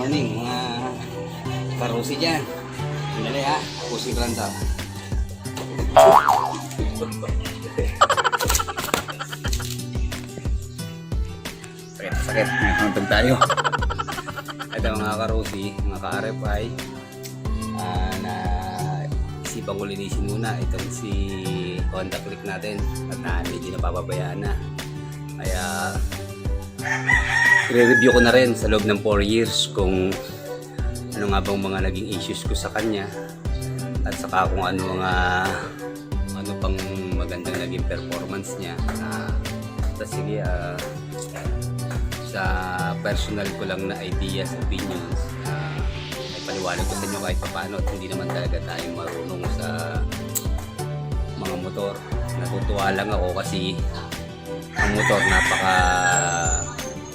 morning mga karusi dyan. Sandali ha, ako si Branda. Sakit, nakakantog tayo. Ito mga karusi, mga ka-RFI, na isipan ko linisin muna itong si Honda Click natin at medyo napapabayaan na. Kaya i-review ko na rin sa loob ng 4 years kung ano nga bang mga naging issues ko sa kanya at saka kung ano pang magandang naging performance niya. Sige, sa personal ko lang na ideas, opinions, ay paliwanag ko sa inyo kahit paano at hindi naman talaga tayo marunong sa mga motor. Natutuwa lang ako kasi ang motor napaka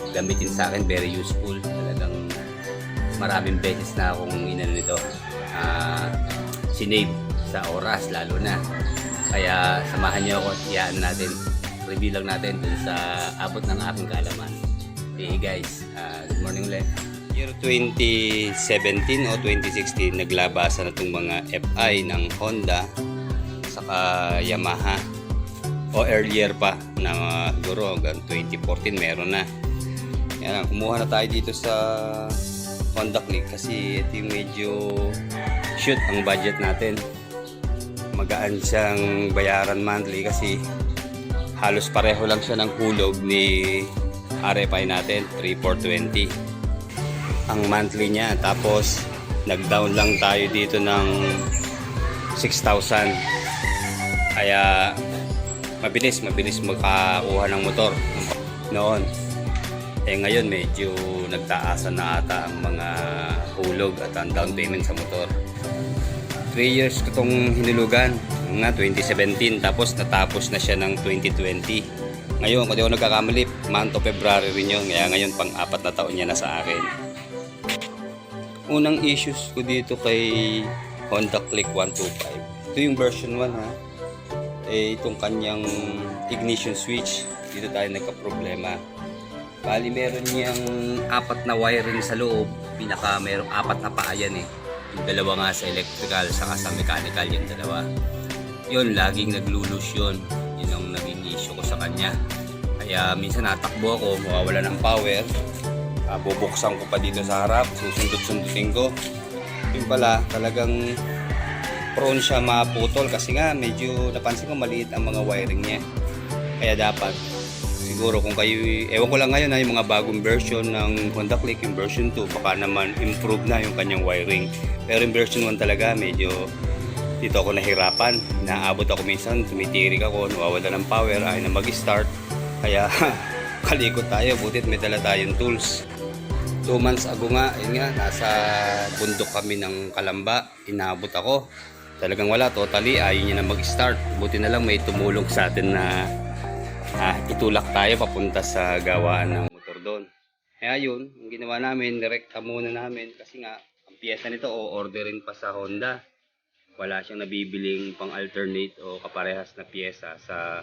gamitin sa akin, very useful. Talagang maraming beses na akong inano nito, sinave sa oras lalo na. Kaya samahan niyo ako at iyaan natin, review lang natin dun sa abot ng aking kaalaman. Okay guys, good morning ulit. Year 2017 o 2016 naglabasan na itong mga FI ng Honda saka Yamaha, o earlier pa na siguro hanggang 2014 meron na. Yan, kumuha na tayo dito sa Honda Click kasi ito yung medyo shoot ang budget natin. Magaan siyang bayaran monthly kasi halos pareho lang siya ng hulog ni RFI natin, 3420 ang monthly niya. Tapos nag-down lang tayo dito ng 6,000. Kaya mabilis makakuha ng motor noon. Ngayon medyo nagtaasan na ata ang mga hulog at ang down payment sa motor. 3 years ko itong hinulugan, nga 2017, tapos natapos na siya ng 2020. Ngayon, kung di ako nagkakamali, month of February rin yun, kaya ngayon pang-4 na taon niya na sa akin. Unang issues ko dito kay Honda Click 125, ito yung version 1 ha. Itong kanyang ignition switch, dito tayo nagka-problema. Bali meron niyang 4 na wiring sa loob, merong 4 na paa yan eh. Yung dalawa nga sa electrical, saka sa mechanical yung dalawa. Yun, laging naglo-lose yun. Yun ang naging issue ko sa kanya. Kaya minsan natakbo ako, mawawala ng power. Bubuksan ko pa dito sa harap, susundot-sundutin ko. Yung pala, talagang prone siya maputol kasi nga medyo napansin ko maliit ang mga wiring niya. Kaya dapat siguro kung kayo, ewan ko lang ngayon yung mga bagong version ng Honda Click, yung version 2, baka naman improve na yung kanyang wiring. Pero yung version 1 talaga medyo dito ako nahirapan. Naabot ako minsan, tumitirik ako, nawawala ng power, ayaw na mag-start. Kaya kalikot tayo, butit may dala tayong tools. 2 months ago nga, yun nga, nasa bundok kami ng Kalamba, inabot ako. Talagang wala, totally, ayaw niya na mag-start. Buti na lang may tumulong sa atin na itulak tayo papunta sa gawaan ng motor doon. Kaya yun, ang ginawa namin, direkta muna namin kasi nga, ang piyesa nito o orderin pa sa Honda. Wala siyang nabibiling pang alternate o kaparehas na piyesa sa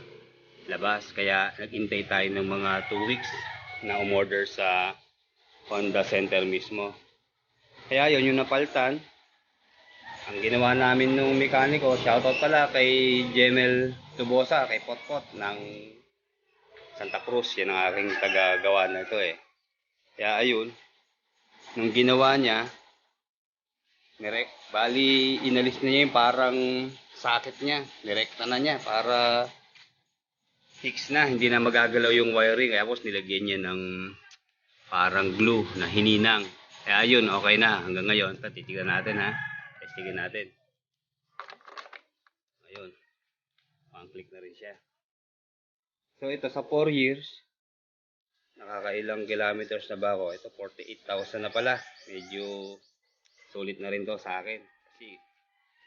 labas. Kaya nag-intay tayo ng mga 2 weeks na umorder sa Honda Center mismo. Kaya yun yung napaltan. Ang ginawa namin nung mekaniko, shoutout pala kay Jemel Tubosa, kay Potpot ng Santa Cruz. Yan ang aking tagagawa na ito eh. Kaya ayun, nung ginawa niya, bali inalis na niya yung parang sakit niya, direkta na niya para fix na, hindi na magagalaw yung wiring. Kaya tapos nilagyan niya ng parang glue na hininang. Kaya ayun, okay na hanggang ngayon. Titignan natin ha, testingin natin. Ayun, pang-click na rin siya. So ito sa 4 years, nakakailang kilometers na ba ako? Ito 48,000 na pala. Medyo sulit na rin to sa akin. Kasi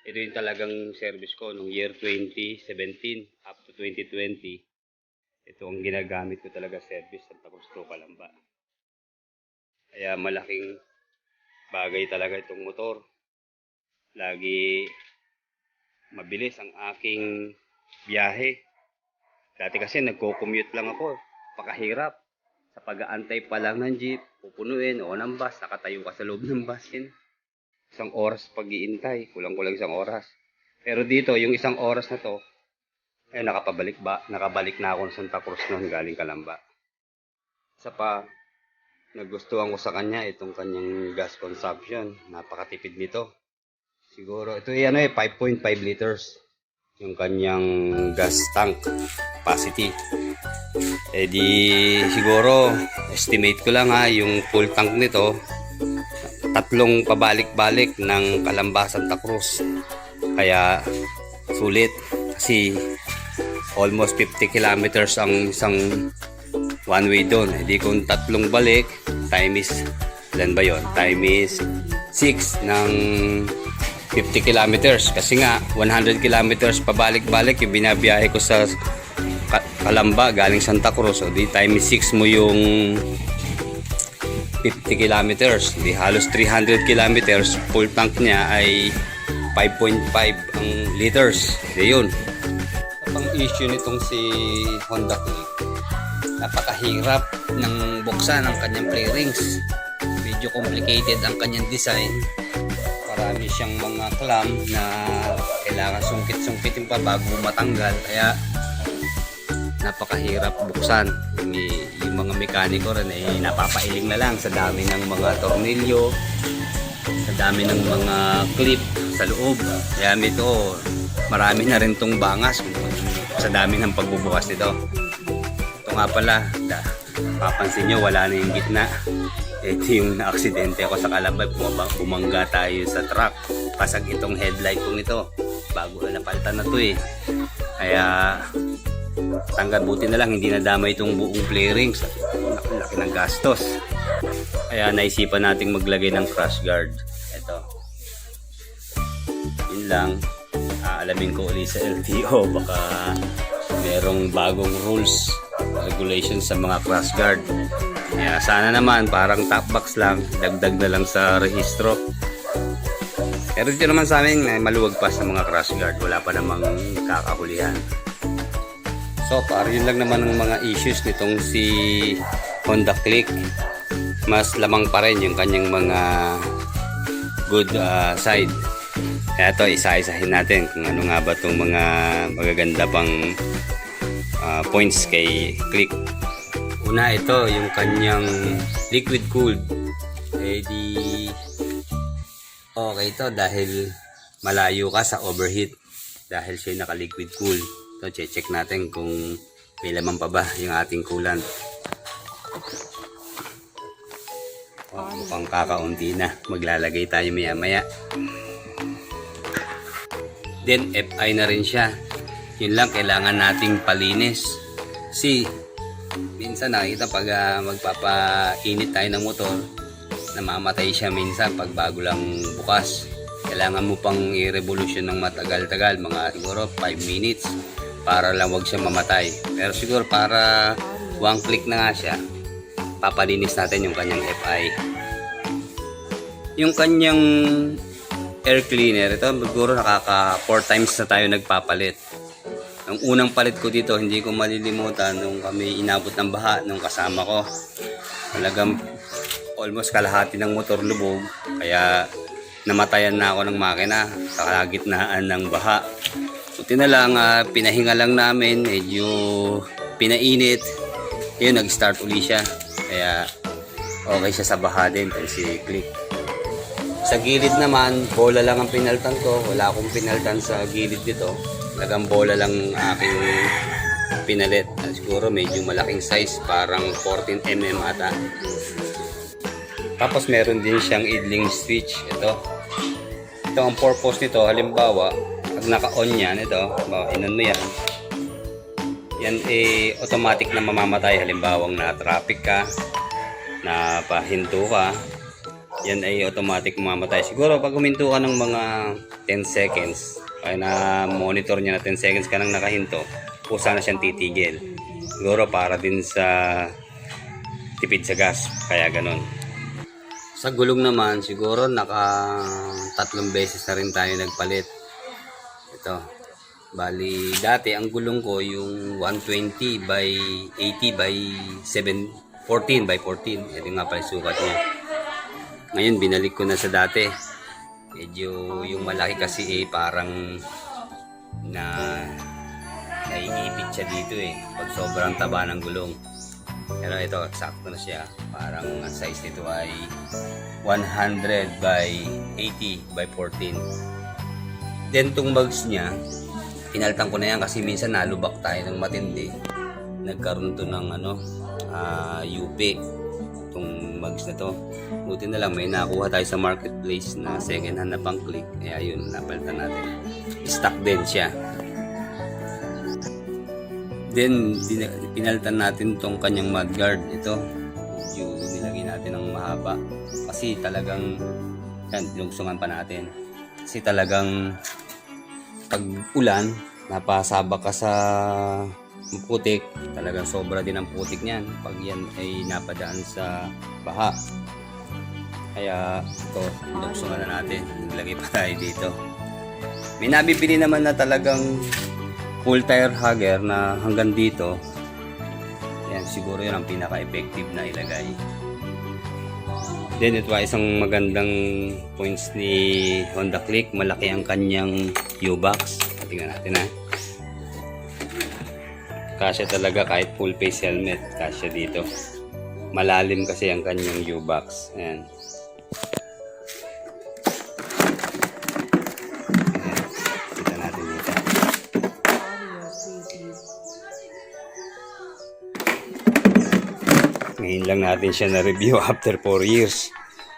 ito yung talagang service ko nung year 2017 up to 2020. Ito ang ginagamit ko talaga service sa Santa Cruz to Kalamba. Kaya malaking bagay talaga itong motor. Lagi mabilis ang aking biyahe. Dati kasi nagko-commute lang ako, pakahirap. Sa pag-aantay pa lang ng jeep, pupunuin o ng bus, nakatayo ka sa loob ng bus, isang oras pag-iintay, kulang-kulang isang oras. Pero dito, yung isang oras na to, nakabalik na ako ng Santa Cruz noon galing Calamba. Isa pa, nagustuhan ko sa kanya itong kanyang gas consumption. Napakatipid nito. Siguro, ito 5.5 liters yung kanyang gas tank capacity. Siguro, estimate ko lang yung full tank nito, 3 pabalik-balik ng Calamba, Santa Cruz. Kaya, sulit. Kasi, almost 50 kilometers ang isang one way doon. Kung 3 balik, time is, ilan ba yun? Time is 6 ng 50 kilometers. Kasi nga, 100 kilometers pabalik-balik yung binabiyahe ko sa Calamba galing Santa Cruz. So, time is 6 mo yung 50 kilometers. Halos 300 kilometers. Full tank niya ay 5.5 ang liters. Yun. Ang issue nitong si Honda Click, napakahirap ng buksan ang kanyang play rings. Medyo complicated ang kanyang design. Marami siyang mga clamp na kailangan sungkit-sungkitin pa bago matanggal. Kaya napakahirap buksan. Yung mga mekaniko rin napapailing na lang sa dami ng mga tornilyo, sa dami ng mga clip sa loob. Kaya ito, marami na rin tong bangas sa dami ng pagbubukas nito. Ito nga pala, papansin nyo, wala na yung gitna. Ito yung na-aksidente ako sa Calamba. Bumangga tayo sa truck. Pasag itong headlight kong ito. Bago na napalitan na to Kaya, buti na lang, hindi nadama itong buong play rings. Laki ng gastos. Kaya naisipan nating maglagay ng crash guard. Ito. Yun lang. Alamin ko ulit sa LTO. Baka merong bagong rules, regulations sa mga crash guard. Kaya sana naman parang top box lang, dagdag na lang sa rehistro. Pero dito naman sa amin maluwag pa sa mga crash guard, wala pa namang kakahulihan. So yun lang naman ang mga issues nitong si Honda Click. Mas lamang pa rin yung kanyang mga good side. Kaya ito, isa-isahin natin kung ano nga ba itong mga magaganda pang points kay Click. Una, ito yung kanyang liquid cooled. Okay ito dahil malayo ka sa overheat dahil siya naka liquid cool. Ito, check natin kung may laman pa ba yung ating coolant. Mukhang kakaunti na. Maglalagay tayo maya-maya. Then FI na rin siya. Yun lang, kailangan nating palinis. Kasi minsan nakita pag magpapainit tayo ng motor, namamatay siya minsan pag bago lang bukas. Kailangan mo pang i-revolution ng matagal-tagal, mga siguro 5 minutes para lang wag siya mamatay. Pero siguro para one click na nga siya, papalinis natin yung kanyang FI. Yung kanyang air cleaner, ito siguro nakaka 4 times na tayo nagpapalit. Ang unang palit ko dito, hindi ko malilimutan nung kami inabot ng baha nung kasama ko. Talagang almost kalahati ng motor lubog, kaya namatayan na ako ng makina sa kalagitnaan ng baha. Buti na lang, pinahinga lang namin, medyo pinainit. Yun, nag-start uli siya. Kaya okay siya sa baha din, si Click. Sa gilid naman, bola lang ang pinaltan ko. Wala akong pinaltan sa gilid dito. Talagang bola lang aking pinalit. Siguro medyo malaking size, parang 14mm ata. Tapos meron din siyang idling switch. Ito ang purpose nito. Halimbawa, pag naka-on yan, inon mo yan. Yan automatic na mamamatay. Halimbawa, na traffic ka, na pahinto ka, yan ay automatic mamamatay. Siguro pag huminto ka ng mga 10 seconds, ay na monitor niya na 10 seconds ka nang nakahinto, pusa na siyang titigil. Siguro para din sa tipid sa gas, kaya ganun. Sa gulong naman, siguro naka 3 beses na rin tayo nagpalit. Ito, bali dati ang gulong ko yung 120 by 80 by 14 by 14. Ito nga pala yung sukat niya. Ngayon, binalik ko na sa dati. Medyo yung malaki kasi parang naiipit siya dito pag sobrang taba ng gulong. Pero ito, sakto na siya. Parang ang size nito ay 100 by 80 by 14. Then itong bags niya, pinaltan ko na yan kasi minsan nalubak tayo ng matindi. Nagkaroon to ng UP. Itong bags na to. Buti na lang may nakuha tayo sa marketplace na second hand na pang click. Kaya yun, napalitan natin. Stock din siya. Then, pinalitan natin itong kanyang mudguard. Ito, yung nilagay natin ng mahaba. Kasi talagang, yan, dinugsungan pa natin. Kasi talagang, pag ulan, napasaba ka sa putik, talagang sobra din ang putik niyan. Pag yan ay napadaan sa baha. Kaya, ito, dinugsungan na natin. Nilagay pa tayo dito. May nabibili naman na talagang full tire hugger na hanggang dito. Yan, siguro yun ang pinaka-effective na ilagay. Then ito ay isang magandang points ni Honda Click. Malaki ang kanyang U-box. Tingnan natin Kasya talaga kahit full face helmet. Kasya dito. Malalim kasi ang kanyang U-box. Ayan. Ngayon lang natin siya na-review after 4 years.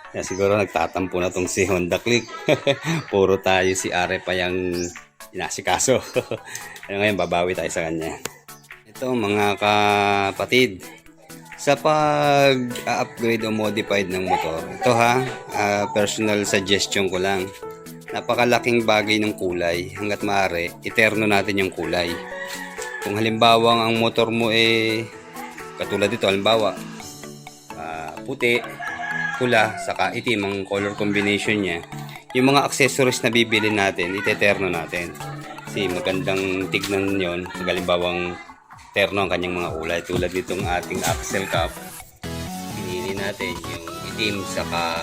Kaya siguro nagtatampo na tong si Honda Click. Puro tayo si Are pa yung inasikaso. Kaya ngayon babawi tayo sa kanya. Ito mga kapatid, sa pag-upgrade o modified ng motor, ito personal suggestion ko lang. Napakalaking bagay ng kulay. Hanggat maaari, iterno natin yung kulay. Kung halimbawa ang motor mo katulad dito, halimbawa puti, pula, saka itim ang color combination niya, yung mga accessories na bibili natin, iteterno natin. Kasi magandang tignan yon. Halimbawang terno ang kanyang mga kulay. Tulad nitong ating axle cap, pinili natin yung itim saka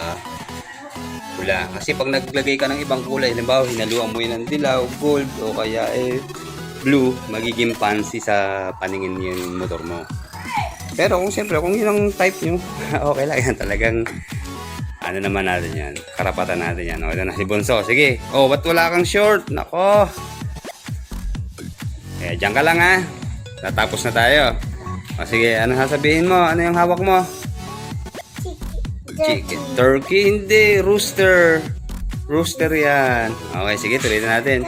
pula. Kasi pag naglagay ka ng ibang kulay, halimbawa hinaluan mo yun ng dilaw, gold, o kaya blue, magiging fancy sa paningin yung motor mo. Pero kung siyempre, kung yun ang type nyo, okay lang yan. Talagang, naman natin yan. Karapatan natin yan. O, ito na si Bonso. Sige. Oh, ba't wala kang short? Nako. Kaya dyan ka lang Natapos na tayo. O, sige. Ano sasabihin mo? Ano yung hawak mo? Chicken. Turkey. Hindi. Rooster. Rooster yan. Okay, sige. Tuloy na natin.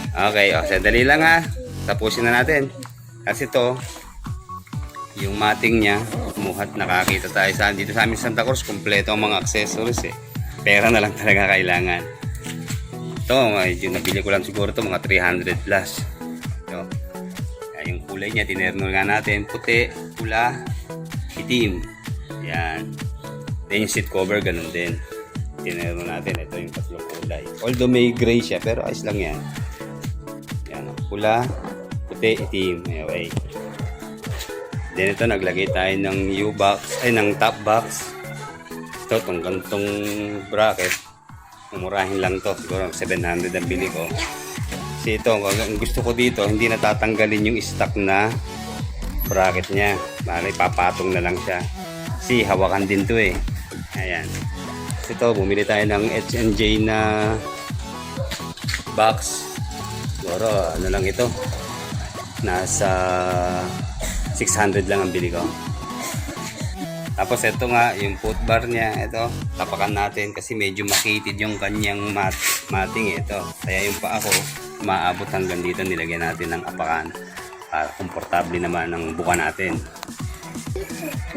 Okay. O, sandali lang Tapusin na natin. Kasi to yung mating niya, muhat nakakita tayo dito sa amin Santa Cruz, kompleto ang mga accessories Pera na lang talaga kailangan. Ito, yung nabili ko lang siguro to mga 300 plus. Ito. Yung kulay niya, tinerno nga natin, puti, pula, itim. Yan. Then yung seat cover, ganun din. Tinerno natin, ito yung tatlong kulay. Although may gray siya, pero ayos lang yan. Yan, pula, puti, itim. Okay. Then ito, naglagay tayo ng U-box, ng top box. Ito, itong gantong bracket. Mumurahin lang to. Siguro 700 ang bili ko. Kasi ito, ang gusto ko dito, hindi natatanggalin yung stock na bracket niya. Bale, papatong na lang siya. Kasi hawakan din to Ayan. Kasi ito, bumili tayo ng H&J na box. Siguro, ano lang ito. Nasa 600 lang ang bili ko. Tapos ito nga, yung foot bar niya, ito, tapakan natin kasi medyo makitid yung kanyang mating ito. Kaya yung paa ko, maabot hanggang dito, nilagyan natin ng apakan para komportable naman ang buka natin.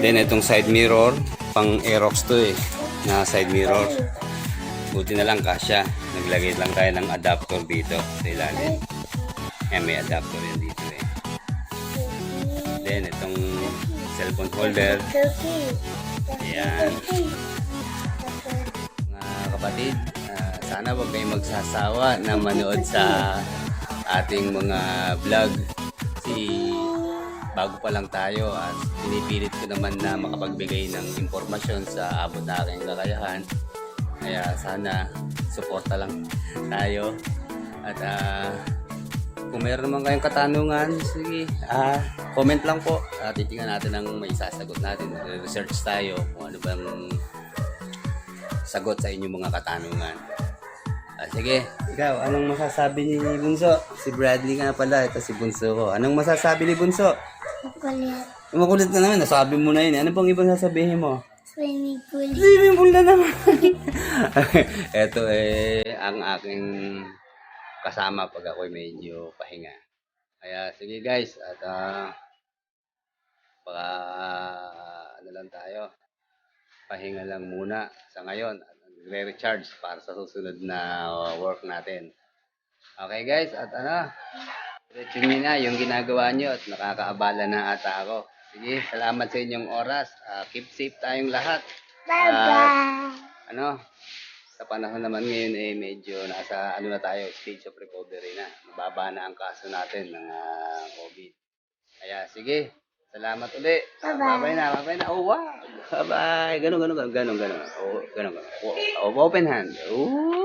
Then itong side mirror, pang Aerox to na side mirror. Buti na lang kasya. Naglagay lang tayo ng adapter dito sa ilalim. May adapter yan dito Then itong cellphone holder. Ayan. Mga kapatid, sana huwag kayong magsasawa na manood sa ating mga vlog. Si bago pa lang tayo at pinipilit ko naman na makapagbigay ng impormasyon sa abot na aking kakayahan. Kaya sana suporta lang tayo. At kung meron naman kayong katanungan, sige, comment lang po. Titingnan natin ang may sasagot natin. Research tayo kung ano bang sagot sa inyong mga katanungan. Sige, ikaw, anong masasabi ni Bunso? Si Bradley nga pala, ito si Bunso ko. Anong masasabi ni Bunso? Makulit. Makulit na naman, nasabi mo na yun. Ano pang ibang sasabihin mo? Swimming pool. Swimming pool na naman. Ito ang aking kasama pag ako'y medyo pahinga. Kaya sige guys, at baka ano lang tayo, pahinga lang muna sa ngayon. Re-recharge para sa susunod na work natin. Okay guys, at diretso nyo na yung ginagawa nyo at nakakaabala na ata ako. Sige, salamat sa inyong oras. Keep safe tayong lahat. Bye-bye. Sa panahon naman ngayon medyo nasa na tayo, stage of recovery na. Mababa na ang kaso natin ng COVID. Kaya sige, salamat uli. Bye-bye. Bye-bye na. Oh, wow. Bye-bye. Ganun. Oh, ganun. Oh, open hand. Oh.